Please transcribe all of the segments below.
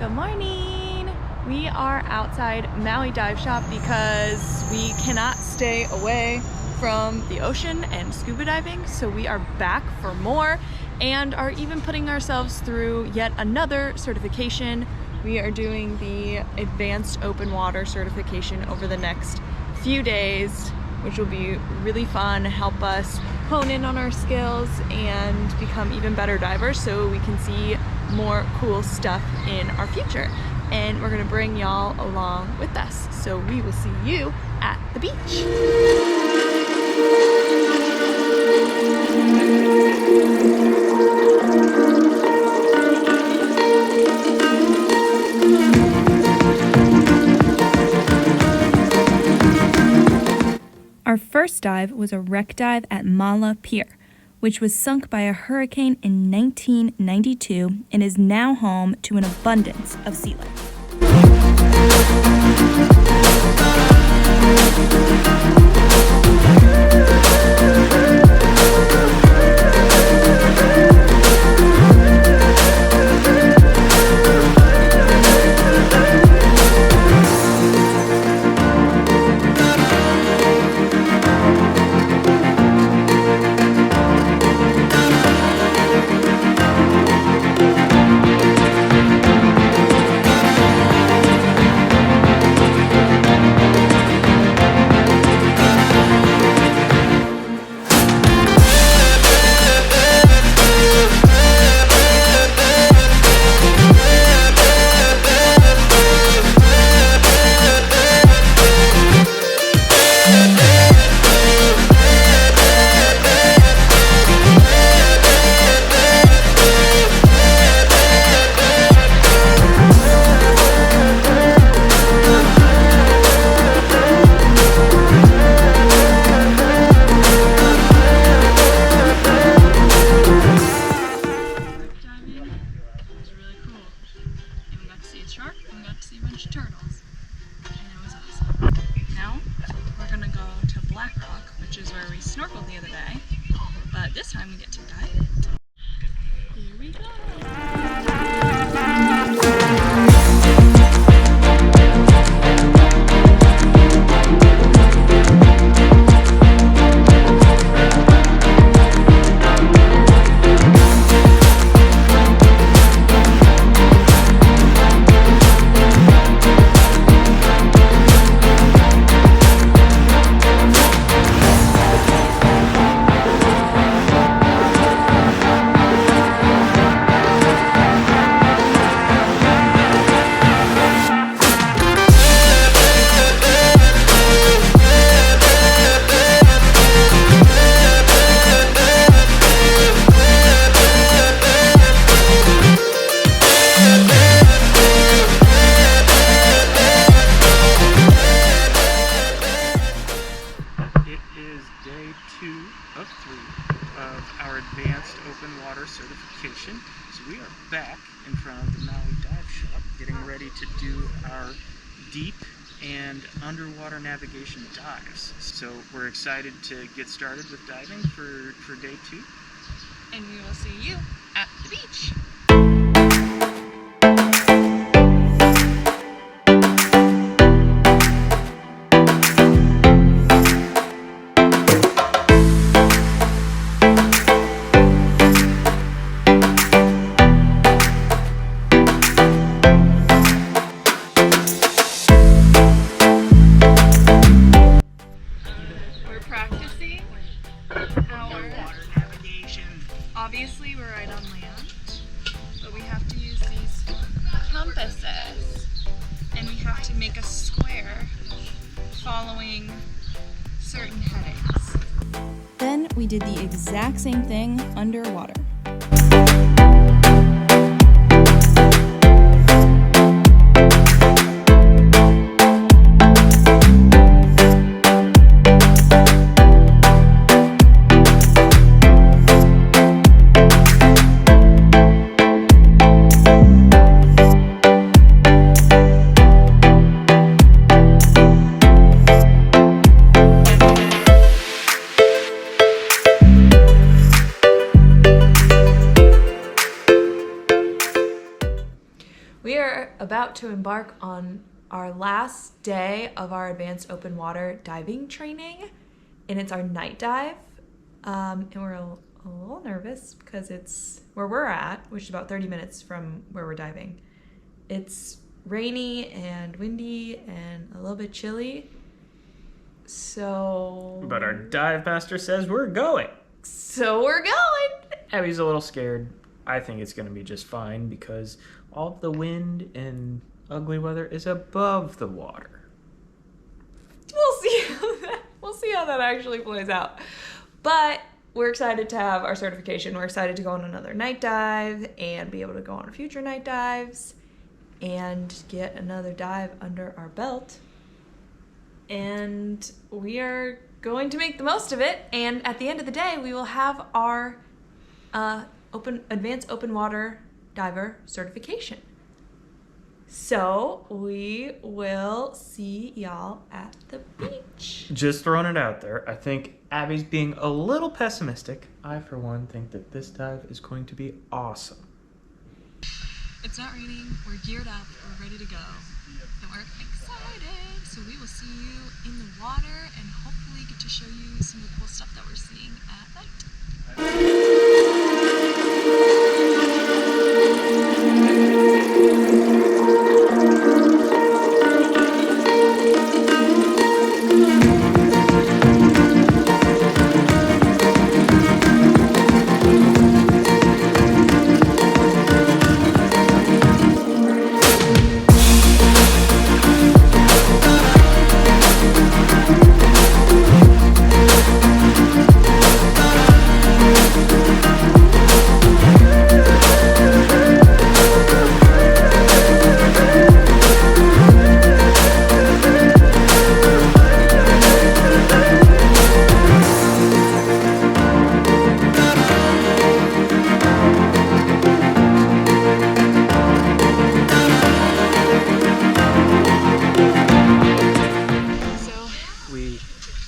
Good morning! We are outside Maui Dive Shop because we cannot stay away from the ocean and scuba diving, so we are back for more and are even putting ourselves through yet another certification. We are doing the Advanced Open Water certification over the next few days, which will be really fun, help us hone in on our skills and become even better divers so we can see more cool stuff in our future. And we're gonna bring y'all along with us. So we will see you at the beach. Our first dive was a wreck dive at Pier, which was sunk by a hurricane in 1992 and is now home to an abundance of sea life. Snorkeled the other day, but this time we get to dive. Here we go. Of 3 of our Advanced Open Water certification. So we are back in front of the Maui Dive Shop getting ready to do our deep and underwater navigation dives. So we're excited to get started with diving for day 2. And we will see you at the beach. Obviously we're right on land, but we have to use these compasses and we have to make a square following certain headings. Then we did the exact same thing underwater. are about to embark on our last day of our advanced open water diving training, and it's our night dive. And we're a little nervous because it's where we're at, which is about 30 minutes from where we're diving. It's rainy and windy and a little bit chilly. So... But our dive master says we're going. So we're going! Abby's a little scared. I think it's going to be just fine because all of the wind and ugly weather is above the water. We'll see how that actually plays out. But we're excited to have our certification. We're excited to go on another night dive and be able to go on future night dives and get another dive under our belt. And we are going to make the most of it. And at the end of the day, we will have our advanced open water diver certification. So we will see y'all at the beach. Just throwing it out there, I think Abby's being a little pessimistic. I, for one, think that this dive is going to be awesome. It's not raining. We're geared up. We're ready to go. And we're excited. So we will see you in the water and hopefully get to show you some of the cool stuff that we're seeing at night.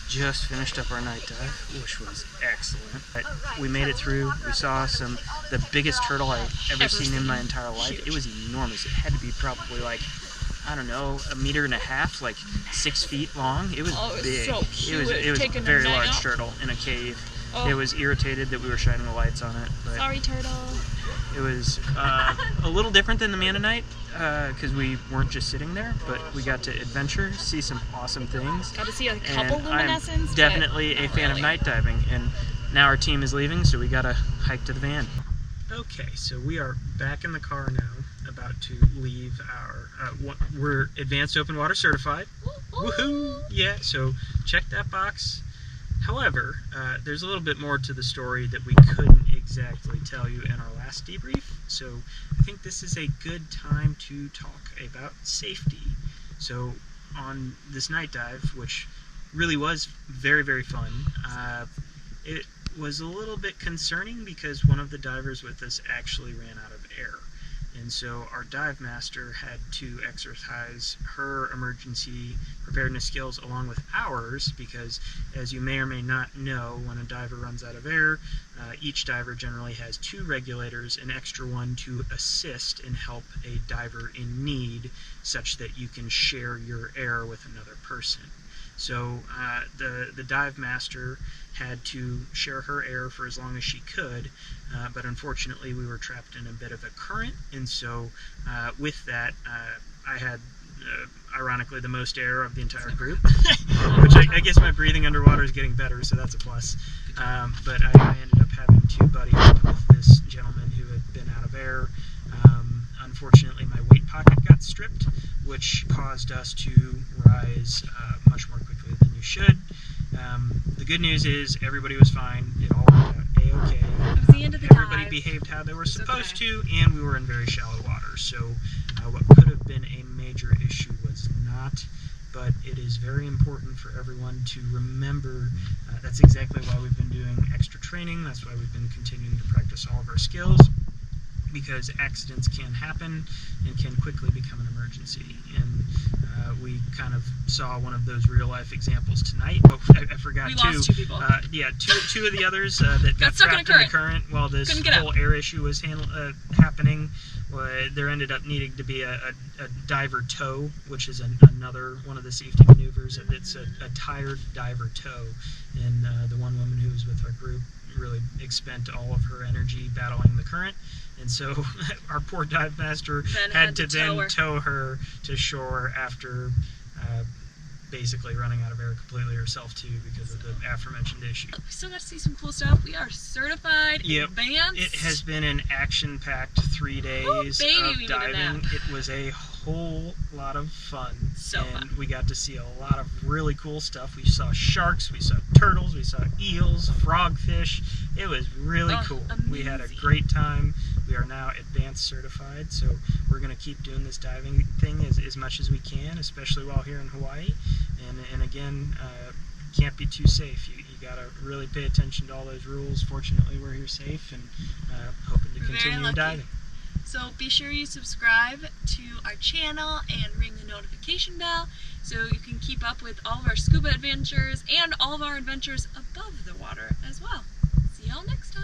Just finished up our night dive, which was excellent. We made it through. We saw the biggest turtle I've ever seen in my entire life. It was enormous. It had to be probably like, I don't know, 1.5 meters, like 6 feet long. It was big. So it was a very large turtle in a cave. It was irritated that we were shining the lights on it. But sorry, turtle. it was a little different than the Mannonite because we weren't just sitting there, but we got to adventure, see some awesome things. Got to see a couple and luminescents. I'm definitely a fan of night diving, and now our team is leaving, so we gotta hike to the van. Okay, so we are back in the car now, about to leave our. We're advanced open water certified. Woohoo! Yeah, so check that box. However, there's a little bit more to the story that we couldn't exactly tell you in our last debrief, so I think this is a good time to talk about safety. So on this night dive, which really was very, very fun, it was a little bit concerning because one of the divers with us actually ran out of air. And so our dive master had to exercise her emergency preparedness skills along with ours because, as you may or may not know, when a diver runs out of air, each diver generally has 2 regulators, an extra one to assist and help a diver in need such that you can share your air with another person. So the dive master had to share her air for as long as she could, but unfortunately we were trapped in a bit of a current, and so with that I had ironically the most air of the entire group, which I guess my breathing underwater is getting better, so that's a plus. But I ended up having to buddy up with this gentleman who had been out of air. Unfortunately my weight pocket got stripped, which caused us to rise much more quickly than you should. The good news is everybody was fine. It all worked out A-okay. The end of the Everybody dive. behaved how they were supposed to, and we were in very shallow water. So what could have been a major issue was not, but it is very important for everyone to remember that's exactly why we've been doing extra training. That's why we've been continuing to practice all of our skills. because accidents can happen and can quickly become an emergency. And we kind of saw one of those real-life examples tonight. Oh, I forgot we lost two people. Yeah, two of the others that got stuck trapped in the current while this whole air issue was happening. There ended up needing to be a diver tow, which is another one of the safety maneuvers. It's a tired diver tow, and the one woman who was with our group really expent all of her energy battling the current, and so our poor dive master had to tow her to shore after basically running out of air completely herself too because of the aforementioned issue. We still got to see some cool stuff. We are certified advanced. It has been an action-packed 3 days of diving. It was a whole lot of fun. We got to see a lot of really cool stuff. We saw sharks, we saw turtles, we saw eels, frogfish. It was really cool. Amazing. We had a great time. We are now advanced certified, so we're going to keep doing this diving thing as much as we can, especially while here in Hawaii. And again, can't be too safe. You got to really pay attention to all those rules. Fortunately, we're here safe and hoping to continue diving. So be sure you subscribe to our channel and ring the notification bell so you can keep up with all of our scuba adventures and all of our adventures above the water as well. See y'all next time.